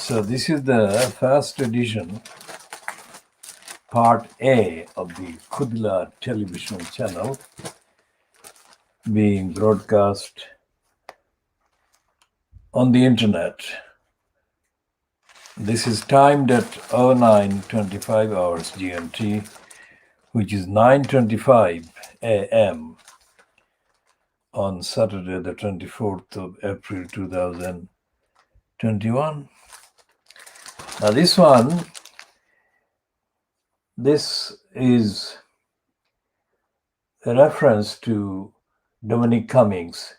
So this is the first edition, part A of the KhoodeelaarTV television channel, being broadcast on the internet. This is timed at 09:25 hours GMT, which is 9:25 a.m. on Saturday, the 24th of April 2021. Now this is a reference to Dominic Cummings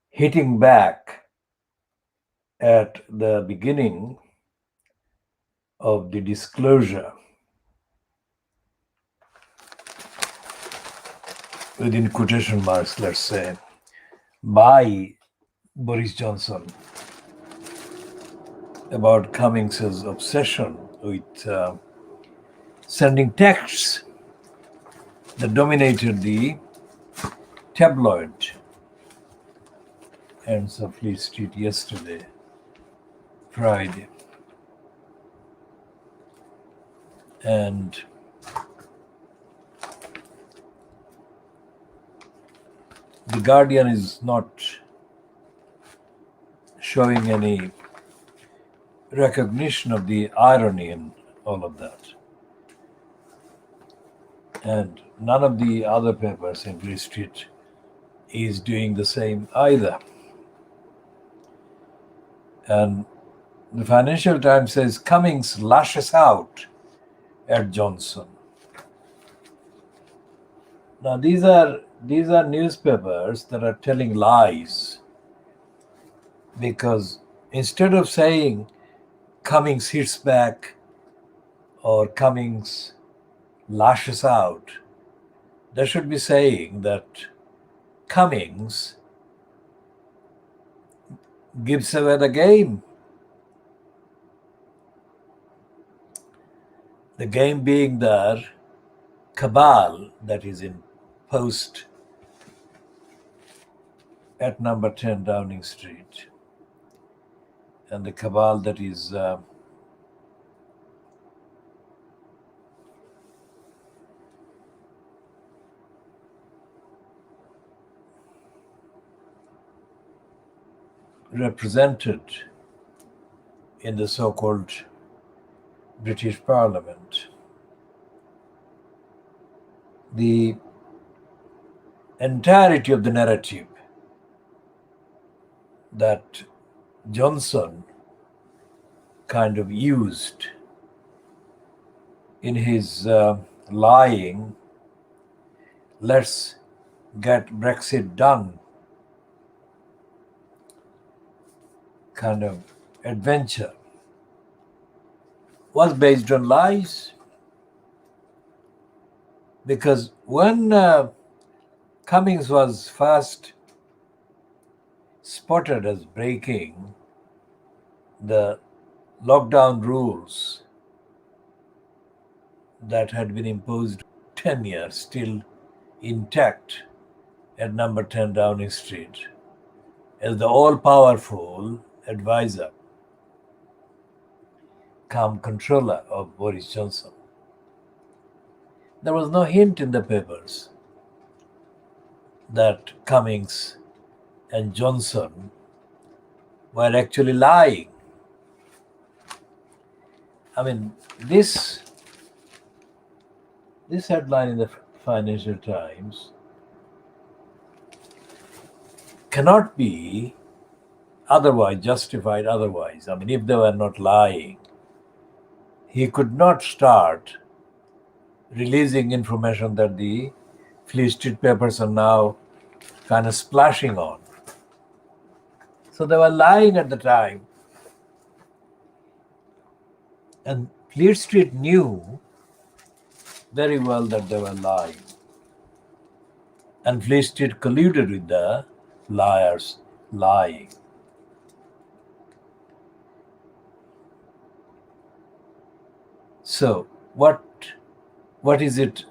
hitting back at the beginning of the disclosure, within quotation marks, let's say, by Boris Johnson about Cummings's obsession with sending texts that dominated the tabloid ends of Fleet Street yesterday, Friday. And The Guardian is not showing any recognition of the irony in all of that. And none of the other papers in Fleet Street is doing the same either. And the Financial Times says Cummings lashes out at Johnson. Now these are newspapers that are telling lies, because instead of saying Cummings hits back or Cummings lashes out, they should be saying that Cummings gives away the game. The game being the cabal that is in post at number 10 Downing Street, and the cabal that is represented in the so-called British Parliament. The entirety of the narrative that Johnson kind of used in his lying, let's get Brexit done kind of adventure, was based on lies. Because when Cummings was first spotted as breaking the lockdown rules that had been imposed 10 years, still intact at number 10 Downing Street, as the all-powerful advisor cum controller of Boris Johnson, there was no hint in the papers that Cummings and Johnson were actually lying. I mean, this headline in the Financial Times cannot be justified otherwise. I mean, if they were not lying, he could not start releasing information that the Fleet Street papers are now kind of splashing on. So they were lying at the time. And Fleet Street knew very well that they were lying. And Fleet Street colluded with the liars lying. So what is it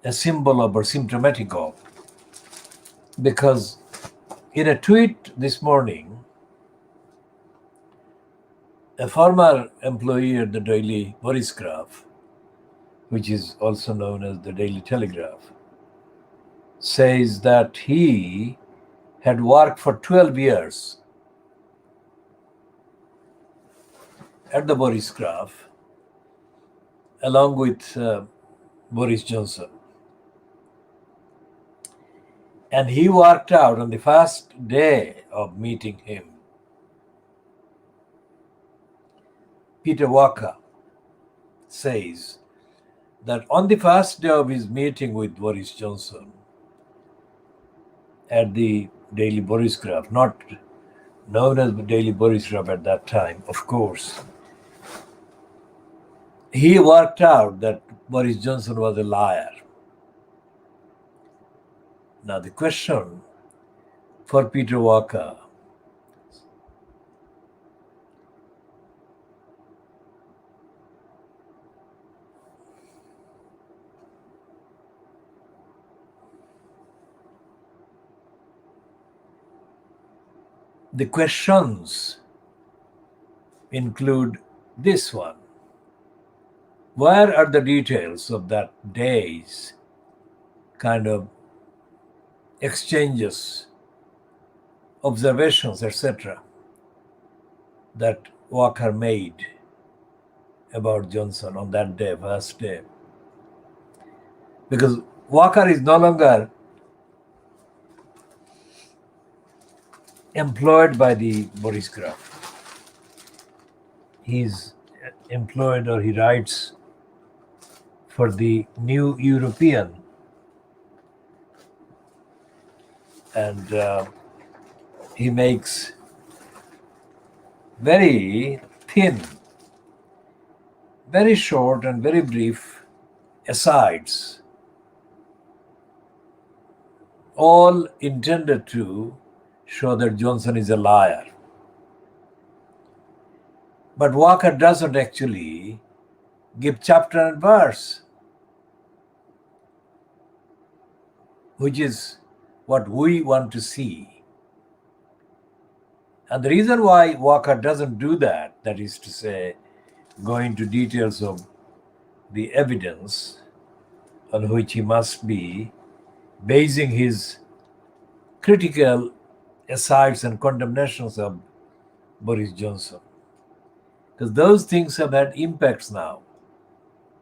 a symbol of or symptomatic of? Because in a tweet this morning, A former employee at the Daily Borisgraph, which is also known as the Daily Telegraph, says that he had worked for 12 years at the Borisgraph along with Boris Johnson. And he worked out on the first day of meeting him. Peter Walker says that on the first day of his meeting with Boris Johnson at the Daily Borisgraph, not known as the Daily Borisgraph at that time, of course, he worked out that Boris Johnson was a liar. Now the question for Peter Walker, the questions include this one. Where are the details of that day's kind of exchanges, observations, etc., that Walker made about Johnson on that day, first day? Because Walker is no longer employed by the Borisgraph. He's employed, or he writes for the New European, and he makes very thin, very short and very brief asides, all intended to show that Johnson is a liar. But Walker doesn't actually give chapter and verse, which is what we want to see. And the reason why Walker doesn't do that, that is to say, go into details of the evidence on which he must be basing his critical asides and condemnations of Boris Johnson, because those things have had impacts now.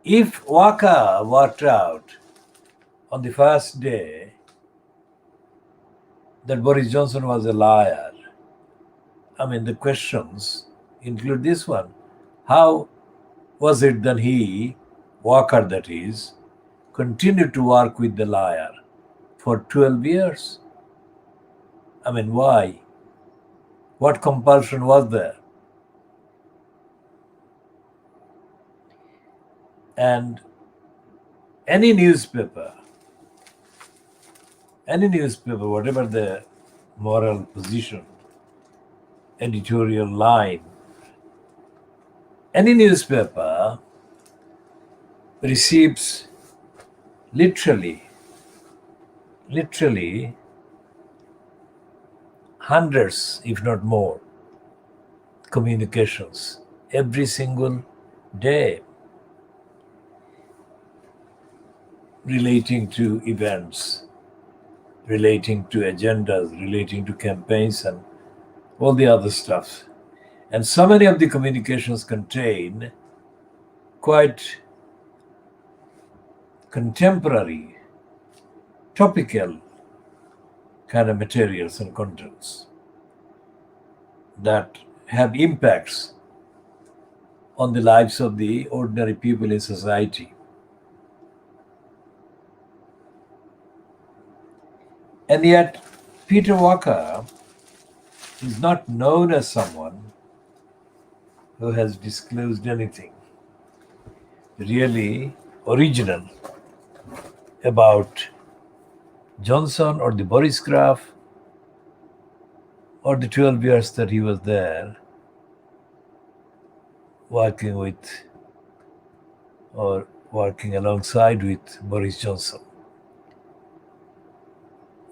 If Walker worked out on the first day that Boris Johnson was a liar, I mean, the questions include this one. How was it that he, Walker that is, continued to work with the liar for 12 years? I mean, why? What compulsion was there? And any newspaper, whatever the moral position, editorial line, any newspaper receives literally hundreds, if not more, communications every single day relating to events, relating to agendas, relating to campaigns and all the other stuff. And so many of the communications contain quite contemporary, topical kind of materials and contents that have impacts on the lives of the ordinary people in society. And yet, Peter Walker is not known as someone who has disclosed anything really original about Johnson or the Borisgraph or the 12 years that he was there working with or working alongside with Boris Johnson.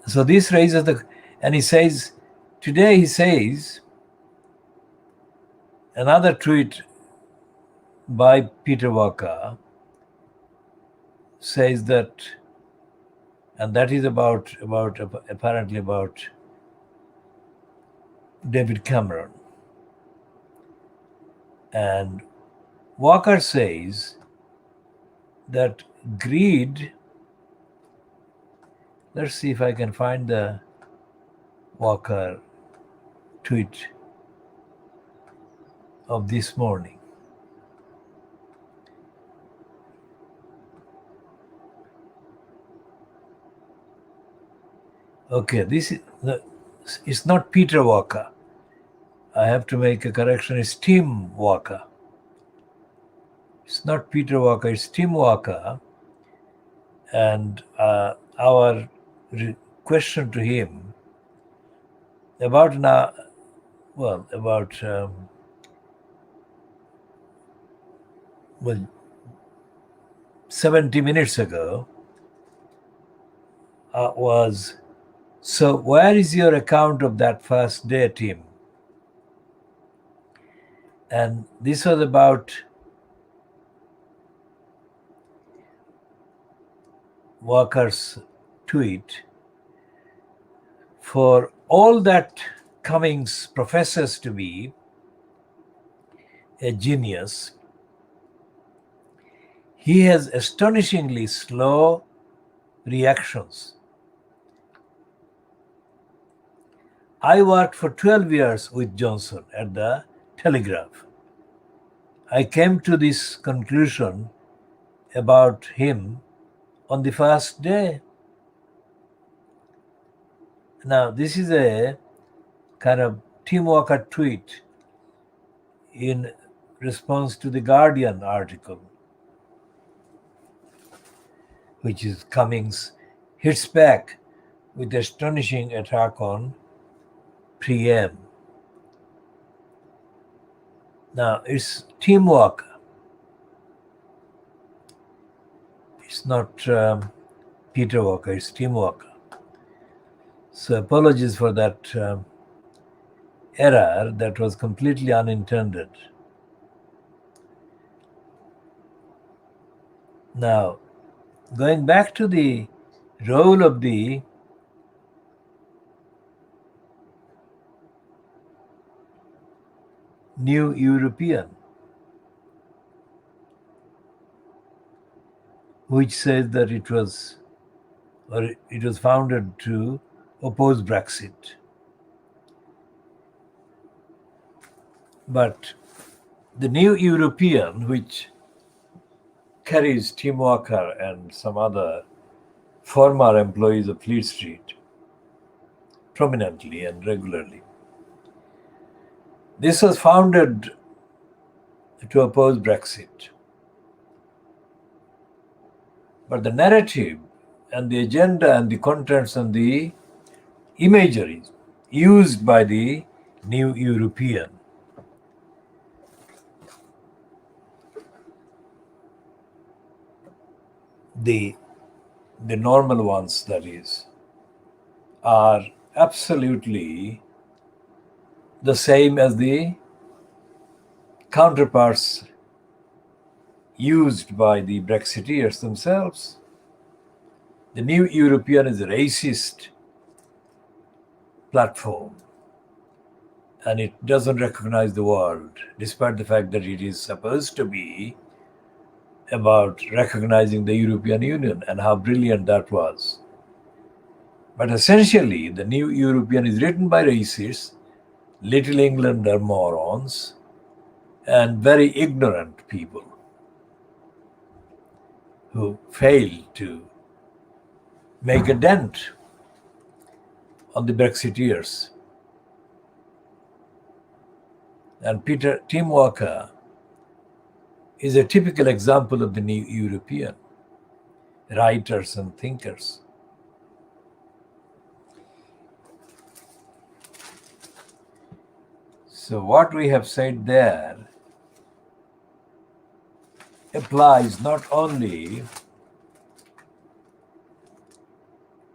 So this raises and he says, today he says, Another tweet by Peter Walker says that, and that is apparently about David Cameron. And Walker says that greed, let's see if I can find the Walker tweet of this morning. Okay, it's not Peter Walker. I have to make a correction. It's Tim Walker. It's not Peter Walker, it's Tim Walker. And our question to him about 70 minutes ago was, so where is your account of that first day, Tim? And this was about Walker's tweet. For all that Cummings professes to be a genius, he has astonishingly slow reactions. I worked for 12 years with Johnson at the Telegraph. I came to this conclusion about him on the first day. Now, this is a kind of Tim Walker tweet in response to the Guardian article, which is Cummings hits back with astonishing attack on PM. Now, it's Tim Walker. It's not Peter Walker, it's Tim Walker. So apologies for that error that was completely unintended. Now, going back to the role of the New European, which says that it was founded to oppose Brexit. But the New European, which carries Tim Walker and some other former employees of Fleet Street prominently and regularly, this was founded to oppose Brexit. But the narrative and the agenda and the contents and the imagery used by the New European the normal ones, that is, are absolutely the same as the counterparts used by the Brexiteers themselves. The New European is a racist platform, and it doesn't recognize the world, despite the fact that it is supposed to be about recognizing the European Union and how brilliant that was. But essentially, the New European is written by racists, Little Englander morons, and very ignorant people who fail to make a dent on the Brexiteers. And Tim Walker is a typical example of the New European writers and thinkers. So what we have said there applies not only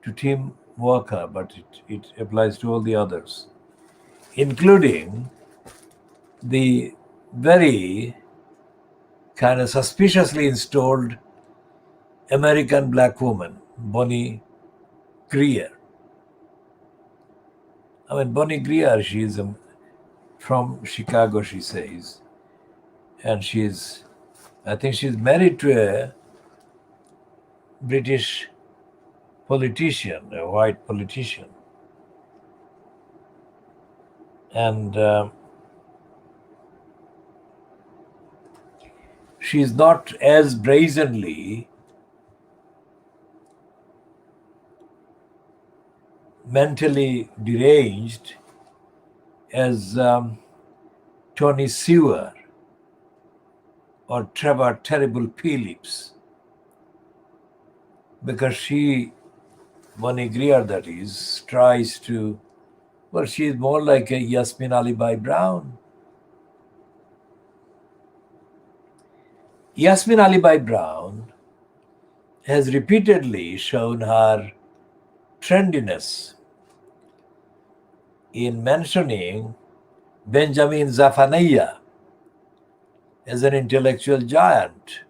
to Tim Walker, but it applies to all the others, including the very kind of suspiciously installed American black woman, Bonnie Greer. I mean, Bonnie Greer, she's from Chicago, she says. And I think she's married to a British politician, a white politician. And she's not as brazenly mentally deranged as Tony Seward or Trevor Terrible Phillips, because Bonnie Greer, that is, tries to, well, she's more like a Yasmin Ali Brown. Yasmin Ali Brown has repeatedly shown her trendiness in mentioning Benjamin Zephaniah as an intellectual giant,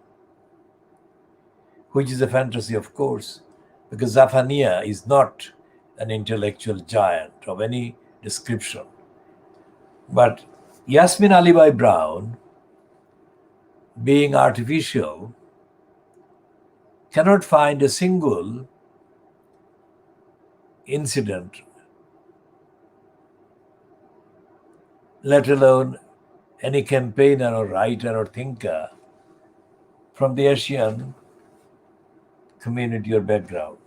which is a fantasy, of course, because Zephaniah is not an intellectual giant of any description. But Yasmin Ali Brown, being artificial, cannot find a single incident, let alone any campaigner or writer or thinker from the Asian community or background.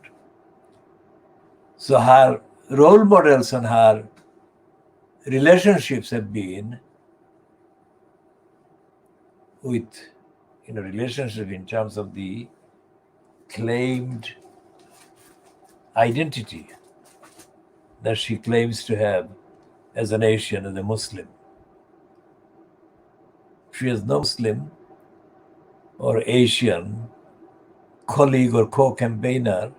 So her role models and her relationships have been with, relationship in terms of the claimed identity that she claims to have as an Asian, as a Muslim. She has no Muslim or Asian colleague or co-campaigner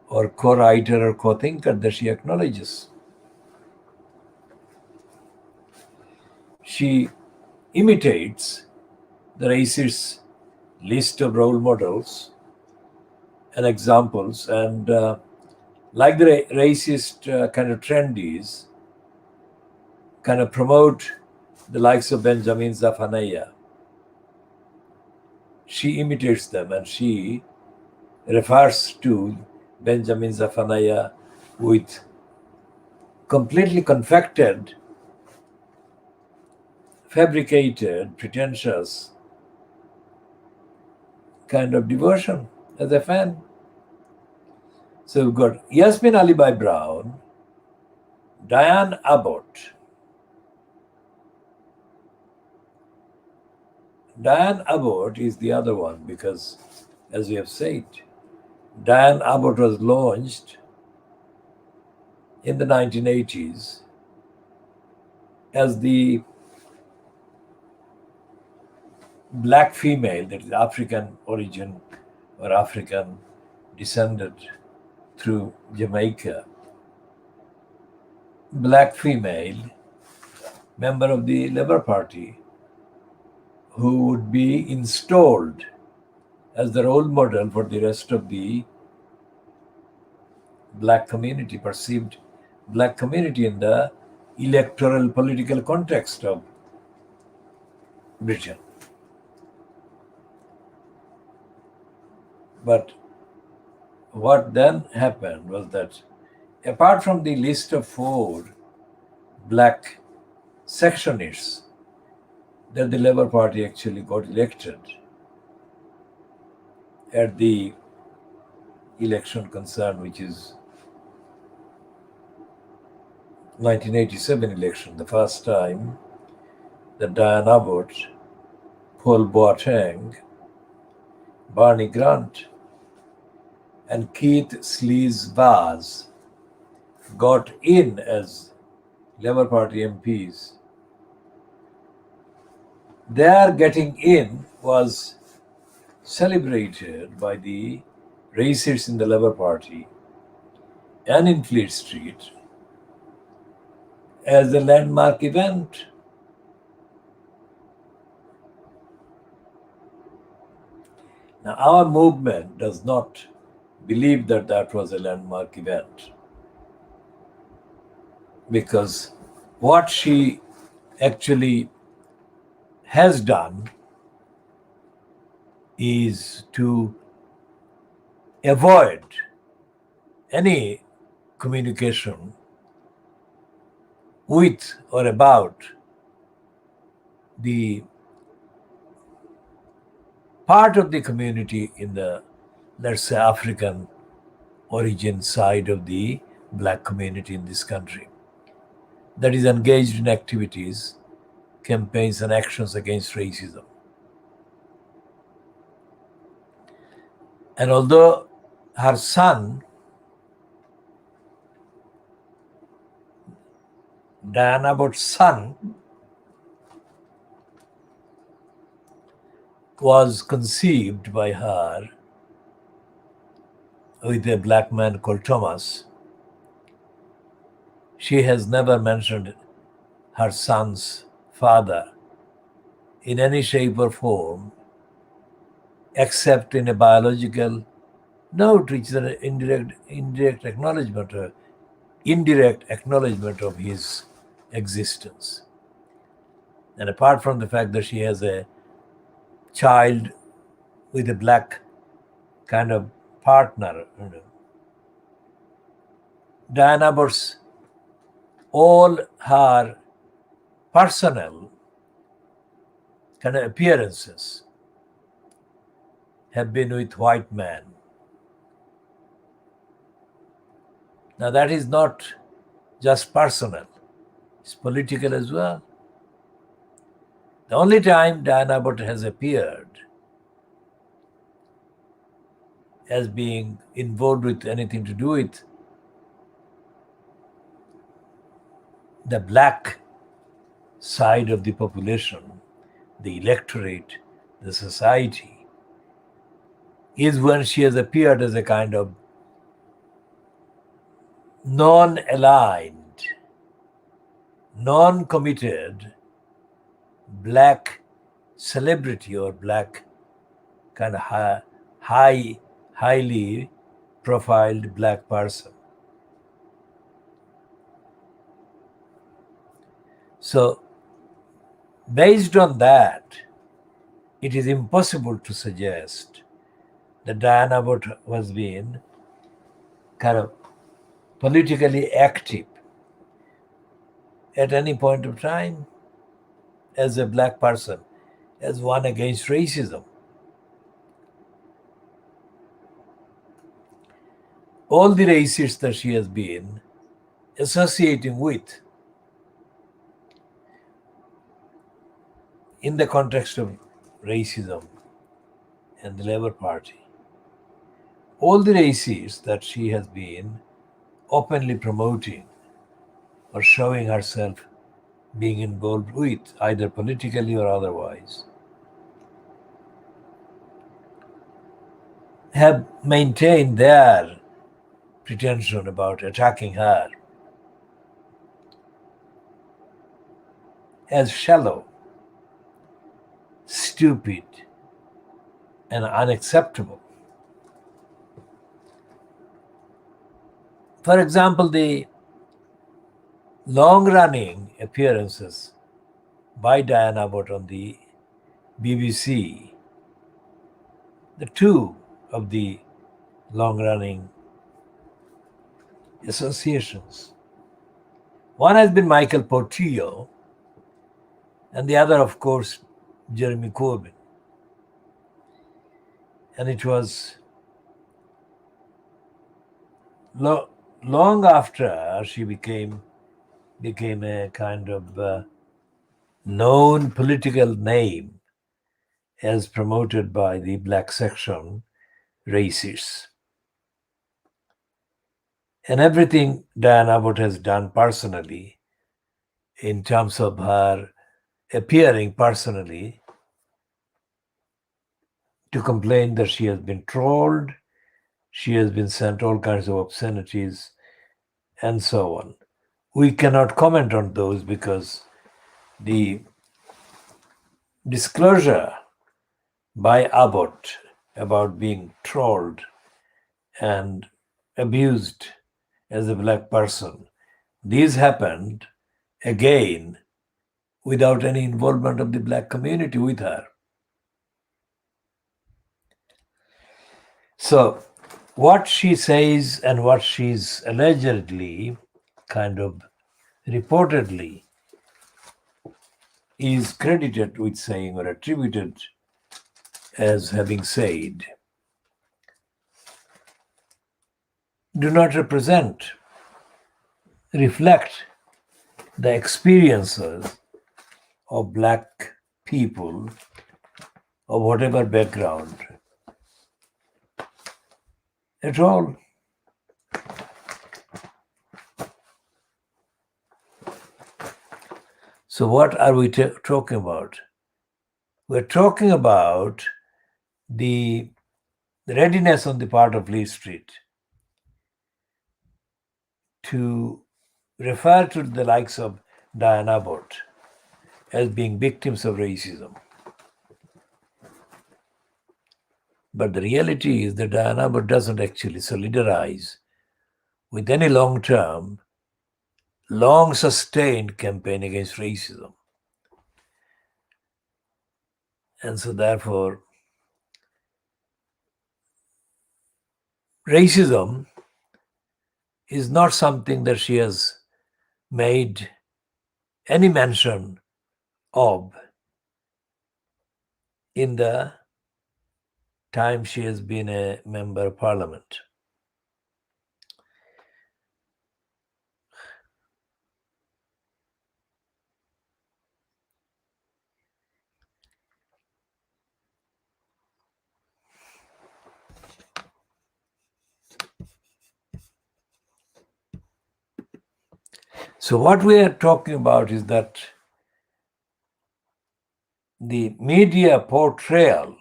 or co-writer or co-thinker that she acknowledges. She imitates the racist list of role models and examples, and like the racist kind of trendies, kind of promote the likes of Benjamin Zephaniah. She imitates them, and she refers to Benjamin Zephaniah with completely confected, fabricated, pretentious kind of devotion as a fan. So we've got Yasmin Ali Brown, Diane Abbott. Diane Abbott is the other one because, as we have said, Diane Abbott was launched in the 1980s as the black female, that is African origin or African descended through Jamaica, black female member of the Labour Party, who would be installed as the role model for the rest of the black community, perceived black community in the electoral political context of Britain. But what then happened was that, apart from the list of 4 black sectionists that the Labour Party actually got elected at the election concerned, which is 1987 election, the first time that Diane Abbott, Paul Boateng, Barney Grant, and Keith Sleaze Vaz got in as Labour Party MPs. Their getting in was celebrated by the racists in the Labour Party and in Fleet Street as a landmark event. Now, our movement does not believe that that was a landmark event, because what she actually has done is to avoid any communication with or about the part of the community in the, let's say, African origin side of the black community in this country that is engaged in activities, campaigns, and actions against racism. And although her son, Diana Abbott's son, was conceived by her with a black man called Thomas, she has never mentioned her son's father in any shape or form except in a biological note, which is an indirect acknowledgement of his existence. And apart from the fact that she has a child with a black kind of partner, Diana Abbott's all her personal kind of appearances have been with white men. Now that is not just personal, it's political as well. The only time Diana Abbott has appeared as being involved with anything to do with the black side of the population, the electorate, the society, is when she has appeared as a kind of non-aligned, non-committed black celebrity or black kind of highly profiled black person. So based on that, it is impossible to suggest that Diana Abbott was being kind of politically active at any point of time as a black person, as one against racism. All the racists that she has been associating with in the context of racism and the Labour Party, all the racists that she has been openly promoting or showing herself being involved with, either politically or otherwise, have maintained their pretension about attacking her as shallow, stupid, and unacceptable. For example, the long-running appearances by Diana Abbott on the BBC, the two of the long-running associations. One has been Michael Portillo, and the other, of course, Jeremy Corbyn. And it was long after she became a kind of known political name as promoted by the black section racists. And everything Diana Abbott has done personally in terms of her appearing personally to complain that she has been trolled, she has been sent all kinds of obscenities, and so on. We cannot comment on those because the disclosure by Abbott about being trolled and abused as a black person. These happened again without any involvement of the black community with her. So, what she says and what she's allegedly, kind of reportedly, is credited with saying or attributed as having said, do not reflect the experiences of black people of whatever background at all. So what are we talking about? We're talking about the readiness on the part of Lee Street to refer to the likes of Diana Abbott as being victims of racism. But the reality is that Diana Abbott doesn't actually solidarize with any long-term, long-sustained campaign against racism. And so therefore, racism is not something that she has made any mention of in the time she has been a member of parliament. So what we are talking about is that the media portrayal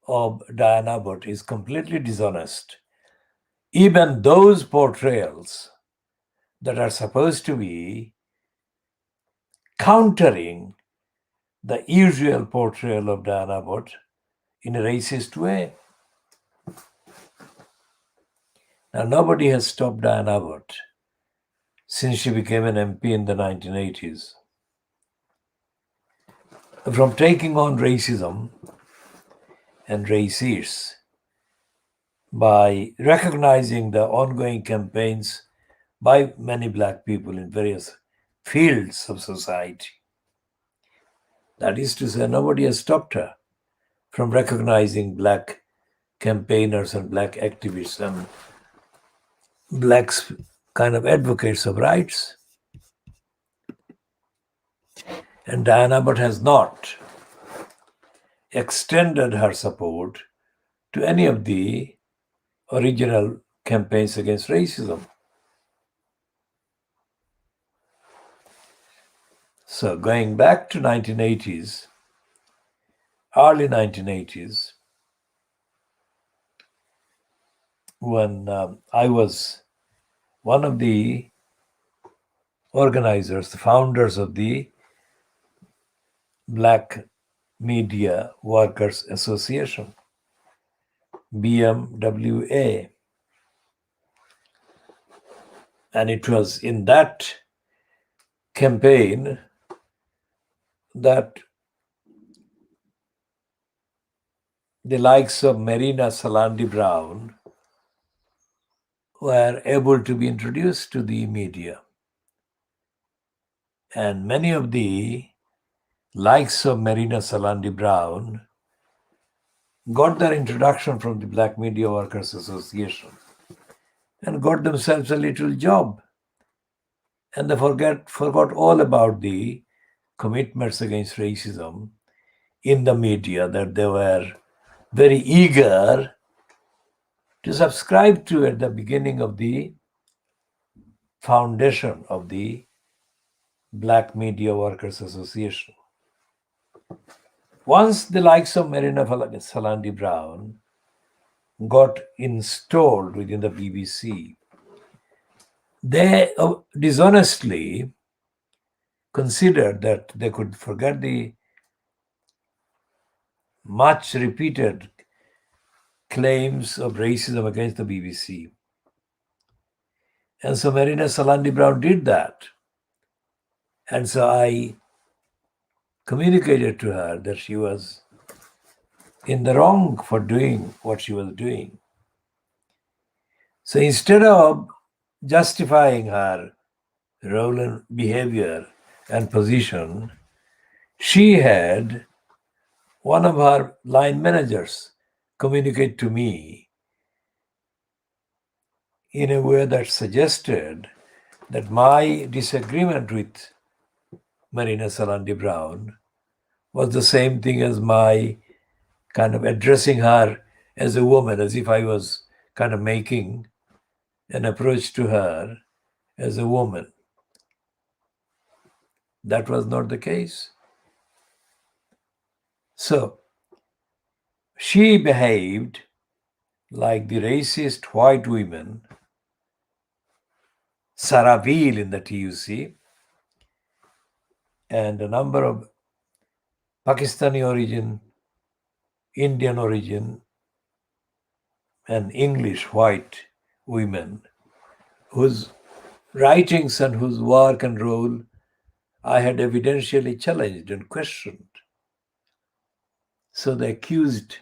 of Diana Abbott is completely dishonest. Even those portrayals that are supposed to be countering the usual portrayal of Diana Abbott in a racist way. Now, nobody has stopped Diana Abbott since she became an MP in the 1980s from taking on racism and racists by recognizing the ongoing campaigns by many black people in various fields of society. That is to say, nobody has stopped her from recognizing black campaigners and black activists and black kind of advocates of rights. And Diana Abbott has not extended her support to any of the original campaigns against racism. So going back to 1980s, early 1980s, when I was one of the organizers, the founders of the Black Media Workers Association, BMWA. And it was in that campaign that the likes of Marina Salandi Brown were able to be introduced to the media. And many of the likes of Marina Salandi Brown got their introduction from the Black Media Workers Association and got themselves a little job. And they forgot all about the commitments against racism in the media that they were very eager to subscribe to at the beginning of the foundation of the Black Media Workers Association. Once the likes of Marina Salandi Brown got installed within the BBC, they dishonestly considered that they could forget the much repeated claims of racism against the BBC. And so Marina Salandi Brown did that. And so I communicated to her that she was in the wrong for doing what she was doing. So instead of justifying her role and behavior and position, she had one of her line managers communicate to me in a way that suggested that my disagreement with Marina Salandi Brown was the same thing as my kind of addressing her as a woman, as if I was kind of making an approach to her as a woman. That was not the case. So she behaved like the racist white women, Saraville in the TUC, and a number of Pakistani origin, Indian origin, and English white women whose writings and whose work and role I had evidentially challenged and questioned. So they accused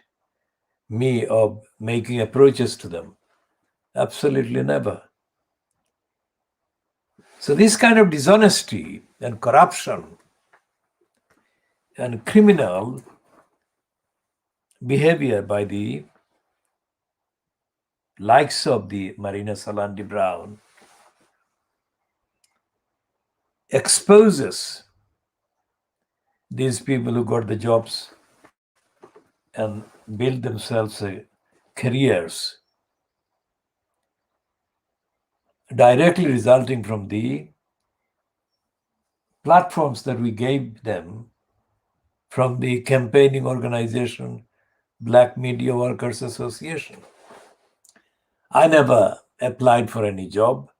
me of making approaches to them. Absolutely never. So this kind of dishonesty and corruption and criminal behavior by the likes of the Marina Salandi Brown exposes these people who got the jobs and build themselves careers directly resulting from the platforms that we gave them from the campaigning organization Black Media Workers Association. I never applied for any job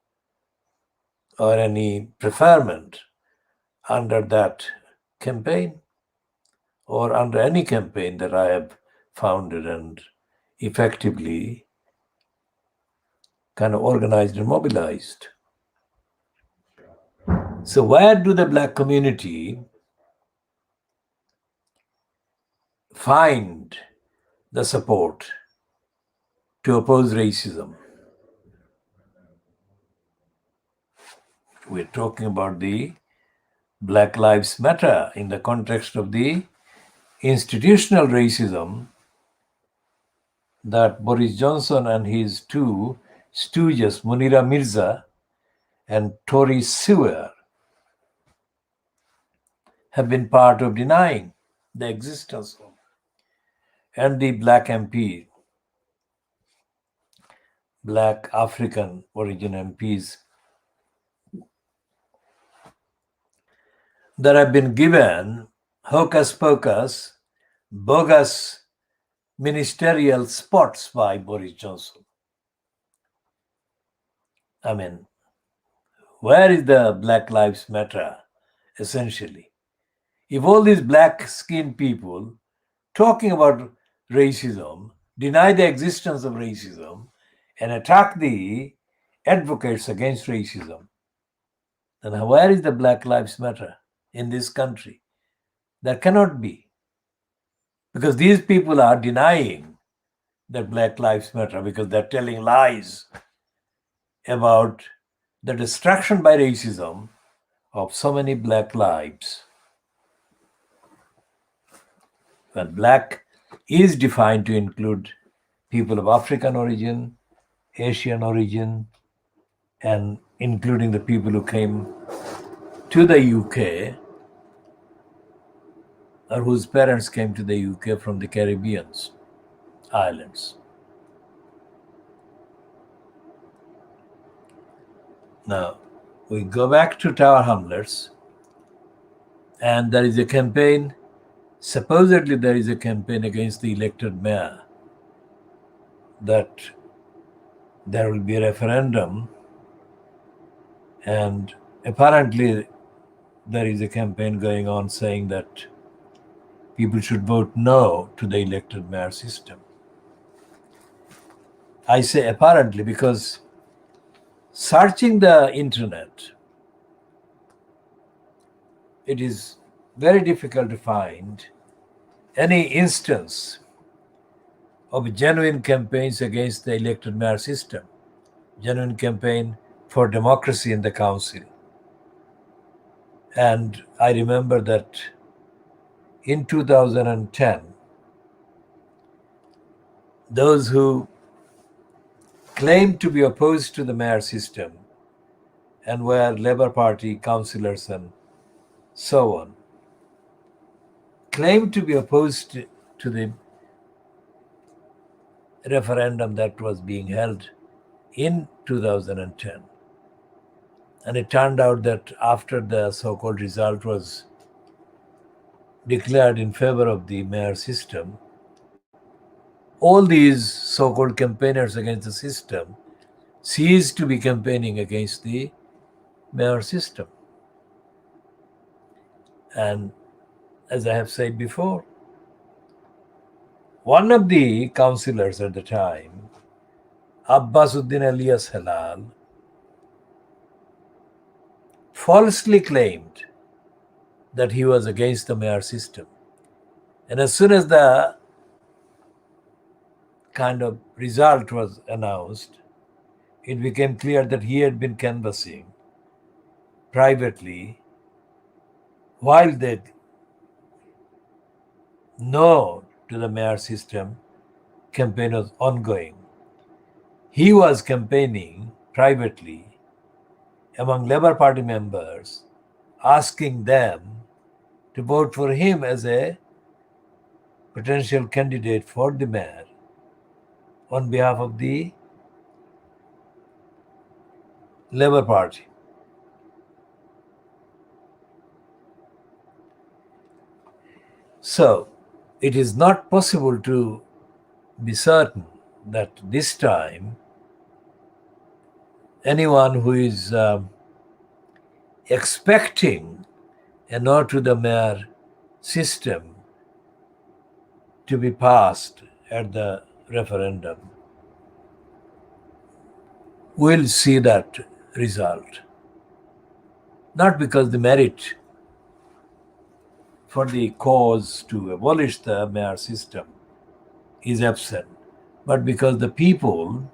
or any preferment under that campaign or under any campaign that I have founded and effectively kind of organized and mobilized. So where do the Black community find the support to oppose racism? We're talking about the Black Lives Matter in the context of the institutional racism that Boris Johnson and his two stooges, Munira Mirza and Tory Sewer, have been part of denying the existence of. And the Black MP, Black African origin MPs that have been given hocus pocus, bogus ministerial spots by Boris Johnson. I mean, where is the Black Lives Matter, essentially? If all these black-skinned people talking about racism, deny the existence of racism, and attack the advocates against racism, then where is the Black Lives Matter in this country? There cannot be. Because these people are denying that Black Lives Matter because they're telling lies about the destruction by racism of so many Black lives. Well, Black is defined to include people of African origin, Asian origin, and including the people who came to the UK or whose parents came to the UK from the Caribbean islands. Now, we go back to Tower Hamlets, and there is a campaign. Supposedly, there is a campaign against the elected mayor that there will be a referendum, and apparently, there is a campaign going on saying that people should vote no to the elected mayor system. I say apparently because searching the internet, it is very difficult to find any instance of genuine campaigns against the elected mayor system, genuine campaign for democracy in the council. And I remember that in 2010, those who claimed to be opposed to the mayor system and were Labour Party councillors and so on, claimed to be opposed to the referendum that was being held in 2010. And it turned out that after the so-called result was declared in favor of the mayor system, all these so-called campaigners against the system ceased to be campaigning against the mayor system. And as I have said before, one of the councillors at the time, Abbasuddin Elias Halal, falsely claimed that he was against the mayor system. And as soon as the kind of result was announced, it became clear that he had been canvassing privately while the no to the mayor system campaign was ongoing. He was campaigning privately among Labour Party members, asking them to vote for him as a potential candidate for the mayor on behalf of the Labour Party. So, it is not possible to be certain that this time anyone who is expecting a no to the mayor system to be passed at the referendum will see that result. Not because the merit for the cause to abolish the mayor system is absent, but because the people,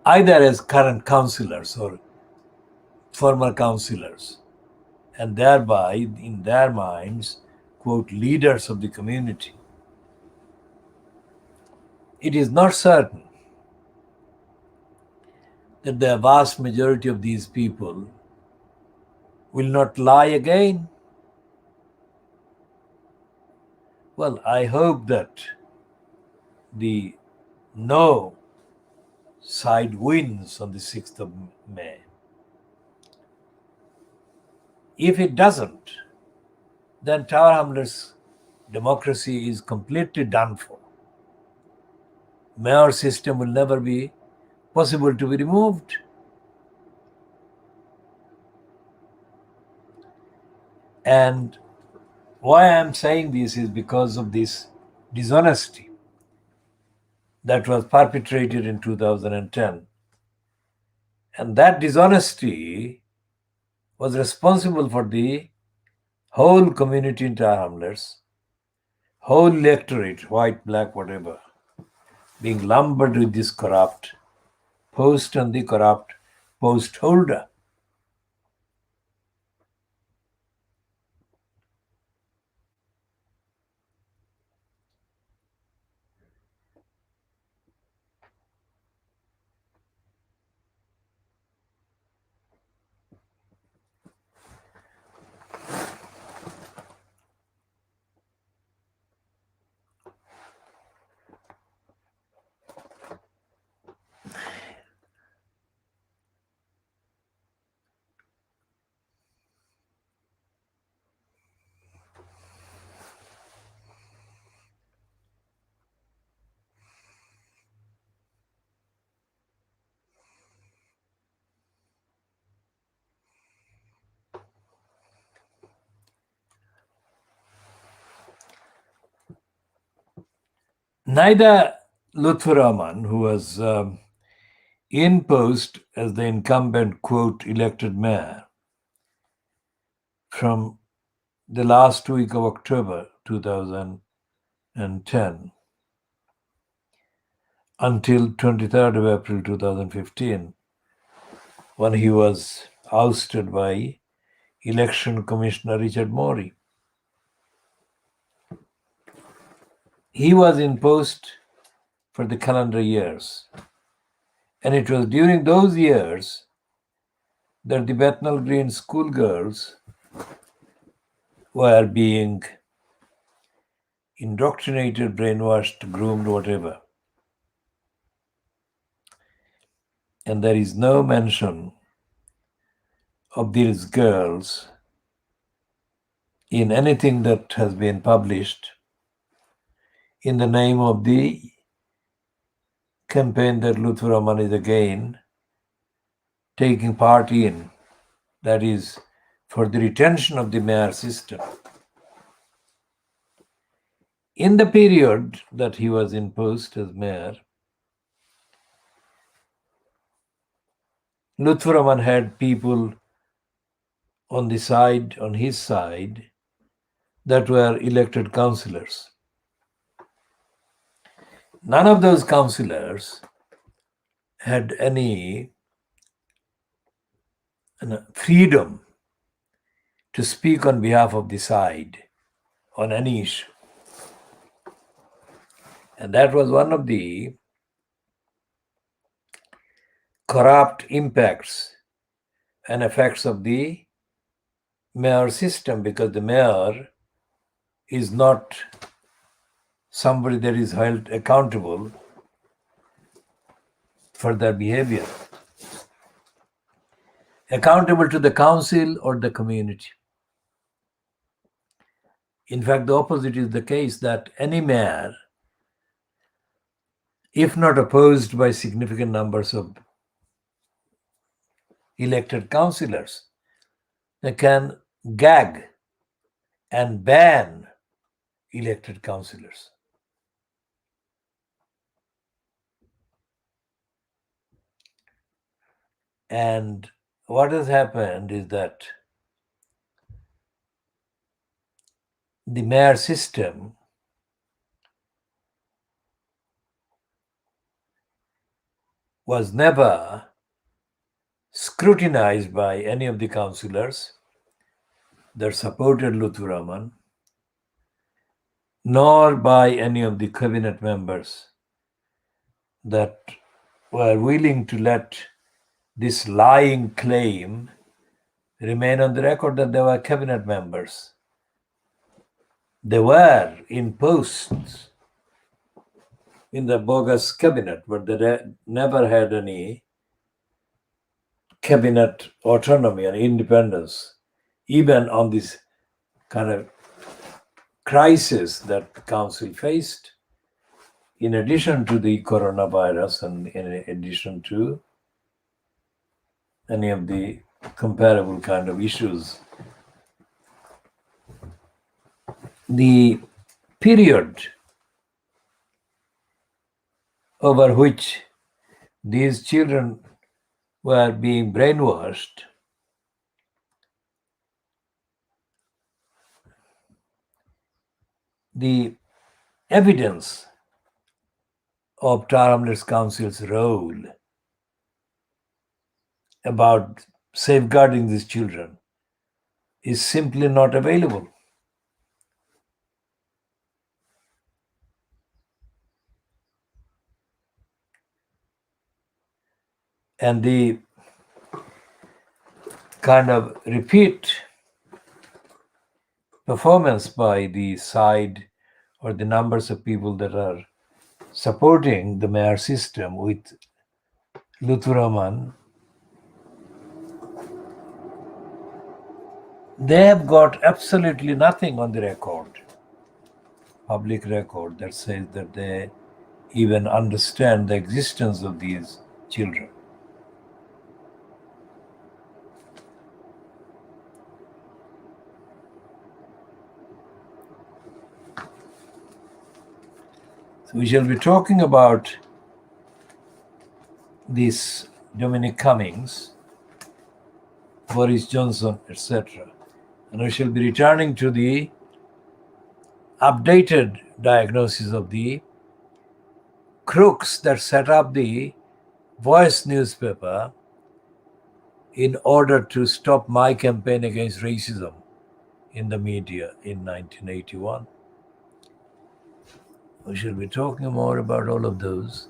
either as current councillors or former councillors, and thereby, in their minds, quote, leaders of the community, it is not certain that the vast majority of these people will not lie again. Well, I hope that the no side wins on the 6th of May. If it doesn't, then Tower Hamlets democracy is completely done for. Mayor system will never be possible to be removed. And why I am saying this is because of this dishonesty that was perpetrated in 2010. And that dishonesty was responsible for the whole community in Tower Hamlets, whole electorate, white, black, whatever, being lumbered with this corrupt post and the corrupt post holder. Neither Lutfur Rahman, who was in post as the incumbent, quote, elected mayor from the last week of October 2010 until 23rd of April 2015, when he was ousted by Election Commissioner Richard Morey. He was in post for the calendar years, and it was during those years that the Bethnal Green schoolgirls were being indoctrinated, brainwashed, groomed, whatever. And there is no mention of these girls in anything that has been published in the name of the campaign that Lutfur Rahman is again taking part in, that is, for the retention of the mayor system. In the period that he was in post as mayor, Lutfur Rahman had people on his side, that were elected councillors. None of those councillors had any freedom to speak on behalf of the side on any issue. And that was one of the corrupt impacts and effects of the mayor system, because the mayor is not somebody that is held accountable for their behavior, accountable to the council or the community. In fact, the opposite is the case, that any mayor, if not opposed by significant numbers of elected councillors, they can gag and ban elected councillors. And what has happened is that the mayor system was never scrutinized by any of the councillors that supported Lutfur Rahman, nor by any of the cabinet members that were willing to let this lying claim remain on the record that they were cabinet members. They were in posts in the bogus cabinet, but they never had any cabinet autonomy and independence, even on this kind of crisis that the council faced, in addition to the coronavirus and in addition to any of the comparable kind of issues. The period over which these children were being brainwashed the evidence of Tower Hamlets Council's role about safeguarding these children is simply not available. And the kind of repeat performance by the side or the numbers of people that are supporting the mayor system with Lutfur Rahman, they have got absolutely nothing on the record, public record, that says that they even understand the existence of these children. We shall be talking about this Dominic Cummings, Boris Johnson, etc. And we shall be returning to the updated diagnosis of the crooks that set up the Voice newspaper in order to stop my campaign against racism in the media in 1981. We shall be talking more about all of those.